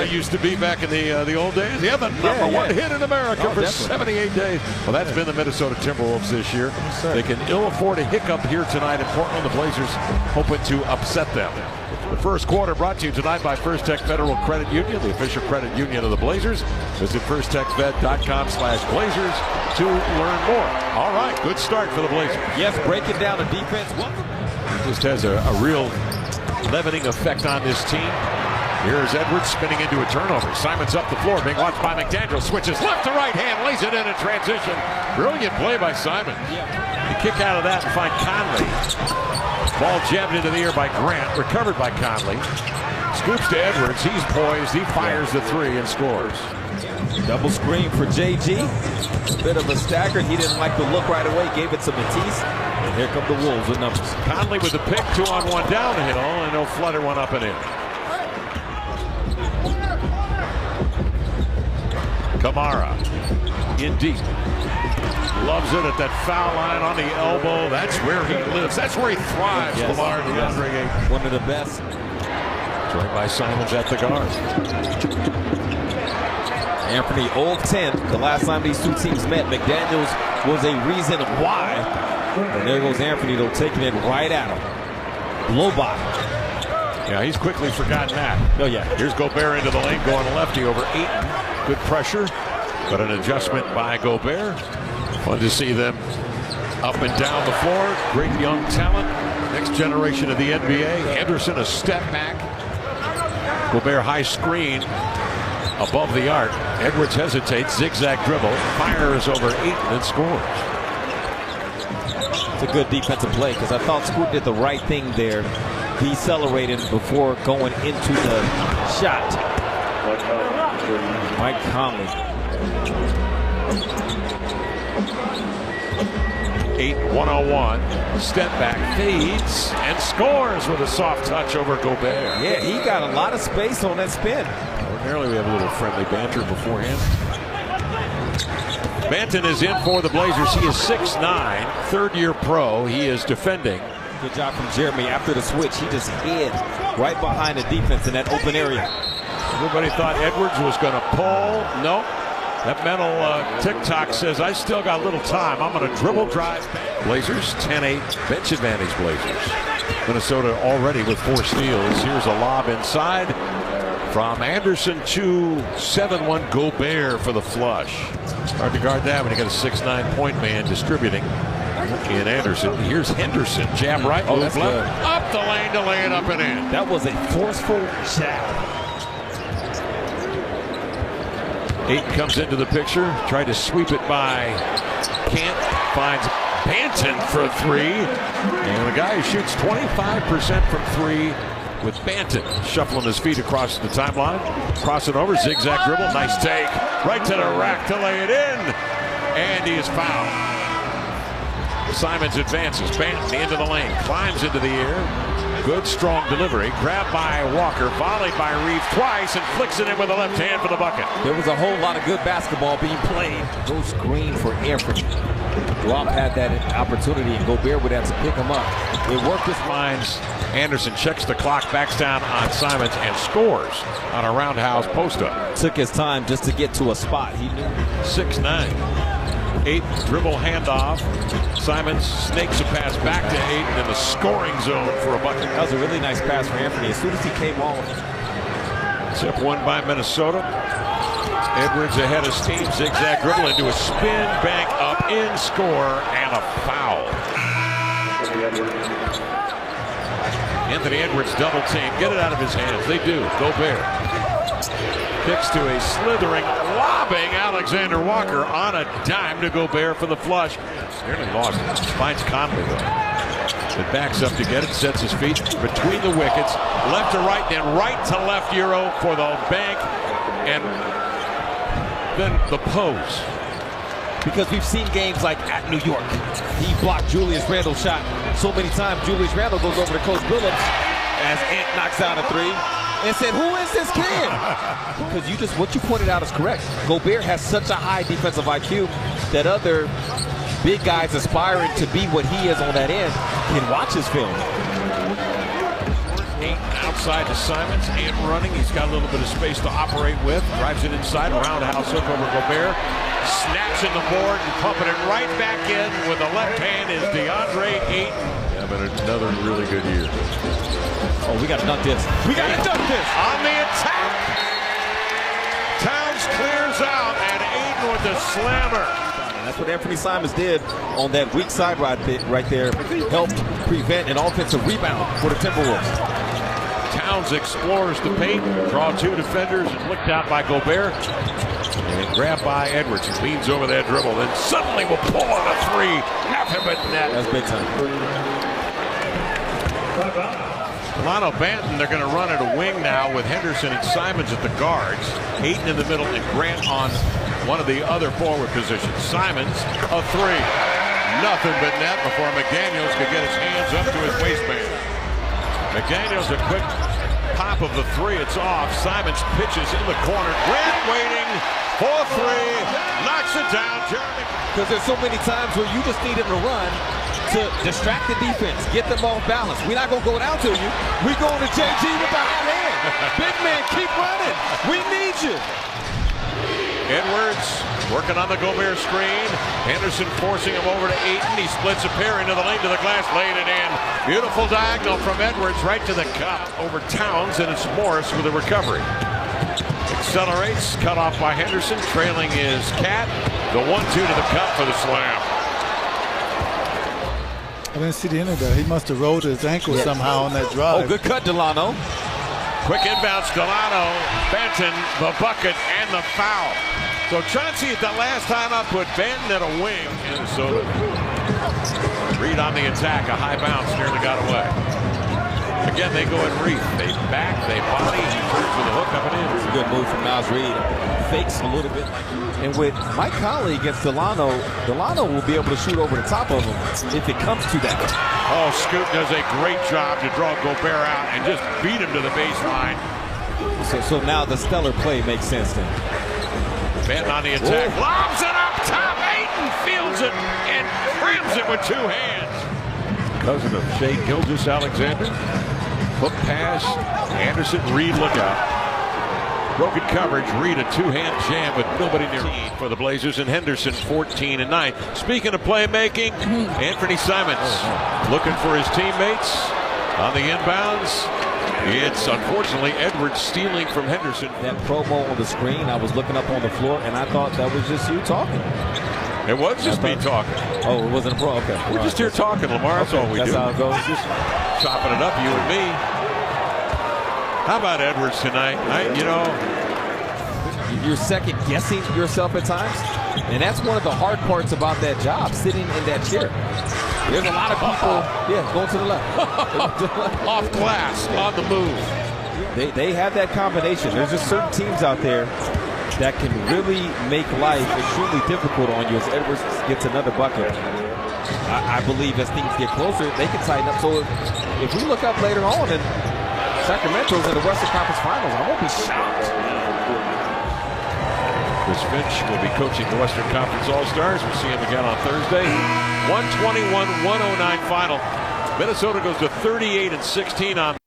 it used to be back in the old days. Yeah, the number one hit in America for 78 days. Well, that's been the Minnesota Timberwolves this year. They can ill afford a hiccup here tonight in Portland. The Blazers hoping to upset them. The first quarter brought to you tonight by First Tech Federal Credit Union, the official credit union of the Blazers. Visit firsttechfed.com/Blazers to learn more. All right, good start for the Blazers. Yes, breaking down the defense. He just has a real leavening effect on this team. Here's Edwards spinning into a turnover. Simon's up the floor, being watched by McDaniel. Switches left to right hand, lays it in transition. Brilliant play by Simon. You kick out of that and find Conley. Ball jabbed into the air by Grant, recovered by Conley. Scoops to Edwards, he's poised, he fires the three and scores. Double screen for JG. A bit of a stagger, he didn't like the look right away, gave it to Matisse. And here come the Wolves with numbers. Conley with the pick, 2-on-1 downhill, and they'll flutter one up and in. Kamara in deep. Loves it at that foul line on the elbow. That's where he lives. That's where he thrives. Yes. Lamar DeAndre. One of the best. Joined by Simons at the guard. Anthony 0-10. The last time these two teams met, McDaniels was a reason why. And there goes Anthony, though, taking it right at him. Blow by. Yeah, he's quickly forgotten that. Oh, yeah. Here's Gobert into the lane, going lefty over Ayton. Good pressure, but an adjustment by Gobert. Fun to see them up and down the floor. Great young talent. Next generation of the NBA. Anderson a step back. Gobert high screen above the arc. Edwards hesitates, zigzag dribble, fires over Ayton and scores. It's a good defensive play because I thought Scoot did the right thing there, decelerating before going into the shot. Mike Conley. 8-101. Step back, fades, and scores with a soft touch over Gobert. Yeah, he got a lot of space on that spin. Ordinarily, we have a little friendly banter beforehand. Banton is in for the Blazers. He is 6'9", third-year pro. He is defending. Good job from Jeremy. After the switch, he just hid right behind the defense in that open area. Everybody thought Edwards was going to pull. Nope. That mental tick-tock says, I still got a little time. I'm going to dribble drive. Blazers, 10-8, bench advantage Blazers. Minnesota already with 4 steals. Here's a lob inside from Anderson to 7-1 Gobert for the flush. Hard to guard that when you got a 6'9" point man distributing in Anderson. Here's Henderson. Jab right, move left. Good. Up the lane to lay it up and in. That was a forceful jab. Ayton comes into the picture, tried to sweep it by Kent, finds Banton for 3, and the guy who shoots 25% from 3 with Banton shuffling his feet across the timeline, crossing over, zigzag dribble, nice take, right to the rack to lay it in, and he is fouled. Simons advances, Banton into the lane, climbs into the air. Good, strong delivery. Grabbed by Walker, volleyed by Reeves twice, and flicks it in with the left hand for the bucket. There was a whole lot of good basketball being played. Go screen for Anthony. Rob had that opportunity, and Gobert would have to pick him up. It worked. This lines. Anderson checks the clock, backs down on Simons, and scores on a roundhouse post-up. Took his time just to get to a spot. He knew. 6'9". 8 dribble handoff. Simons snakes a pass back to Ayton in the scoring zone for a bucket. That was a really nice pass for Anthony. As soon as he came on. Tip one by Minnesota. Edwards ahead of steam. Zigzag dribble into a spin, bank up in, score, and a foul. Anthony Edwards double team. Get it out of his hands. They do. Gobert kicks to a slithering, lobbing Alexander Walker on a dime to Gobert for the flush. Nearly lost it. Finds Conley though. It backs up to get it, sets his feet between the wickets, left to right, then right to left Euro for the bank, and then the pose. Because we've seen games like at New York. He blocked Julius Randle's shot so many times. Julius Randle goes over to Coach Billups as Ant knocks down a 3. And said, who is this kid? Because what you pointed out is correct. Gobert has such a high defensive IQ that other big guys aspiring to be what he is on that end can watch his film. Ayton now outside to Simons and running. He's got a little bit of space to operate with. Drives it inside, roundhouse hook over Gobert. Snaps in the board and pumping it right back in with the left hand is DeAndre Ayton. Having another really good year. Oh, we got to dunk this. We got to dunk this. On the attack. Towns clears out and Ayton with the slammer. And that's what Anthony Simons did on that weak side right there. Helped prevent an offensive rebound for the Timberwolves. Towns explores the paint, draw two defenders, and licked out by Gobert. And grabbed by Edwards. He leans over that dribble, then suddenly will pull on a three. Nothing but net. That's big time. Delano Banton, they're going to run at a wing now with Henderson and Simons at the guards. Ayton in the middle and Grant on one of the other forward positions. Simons, a three. Nothing but net before McDaniels could get his hands up to his waistband. McDaniels, a quick pop of the three. It's off. Simons pitches in the corner. Grant waiting for three. Knocks it down. Jeremy. Because there's so many times where you just need him to run to distract the defense, get them off balance. We're not going to go down to you. We're going to JG with the hot hand. Big man, keep running. We need you. Edwards working on the Gobert screen. Henderson forcing him over to Ayton. He splits a pair into the lane to the glass, laid it in. Beautiful diagonal from Edwards right to the cup over Towns, and it's Morris with a recovery. Accelerates, cut off by Henderson, trailing is Cat. The 1-2 to the cup for the slam. I didn't see the end of that. He must have rolled his ankle somehow on that drive. Oh, good cut, Delano. Quick inbounds, Delano, Banton, the bucket, and the foul. So Chauncey, the last time I put Banton at a wing, Minnesota. Reed on the attack, a high bounce, nearly got away. Again, they go in Reed. They back, they body, he turns with a hook up and in. It's a good move from Miles Reed. Fakes a little bit. And with Mike Conley against Delano, Delano will be able to shoot over the top of him if it comes to that. Oh, Scoot does a great job to draw Gobert out and just beat him to the baseline. So now the stellar play makes sense then. Banton on the attack, lobs it up top. Ayton fields it and crams it with two hands. Cousin of Shea Gilgeous-Alexander. Hook pass, Anderson, Reed, look out. Broken coverage, Reed a two-hand jam with nobody near for the Blazers, and Henderson 14 and 9. Speaking of playmaking, Anthony Simons looking for his teammates on the inbounds. It's unfortunately Edwards stealing from Henderson. That promo on the screen, I was looking up on the floor and I thought that was just you talking. It was just me talking. Oh, it wasn't a pro? Okay. We're just here talking, Lamar. That's all we do. That's how it goes. Just chopping it up, you and me. How about Edwards tonight? You're second guessing yourself at times, and that's one of the hard parts about that job, sitting in that chair. There's a lot of people, going to the left. Off glass, on the move. They have that combination. There's just certain teams out there that can really make life extremely difficult on you as Edwards gets another bucket. I believe as things get closer, they can tighten up. So if we look up later on and Sacramento's in the Western Conference Finals, I won't be shocked. Chris Finch will be coaching the Western Conference All-Stars. We'll see him again on Thursday. 121-109 final. Minnesota goes to 38-16 on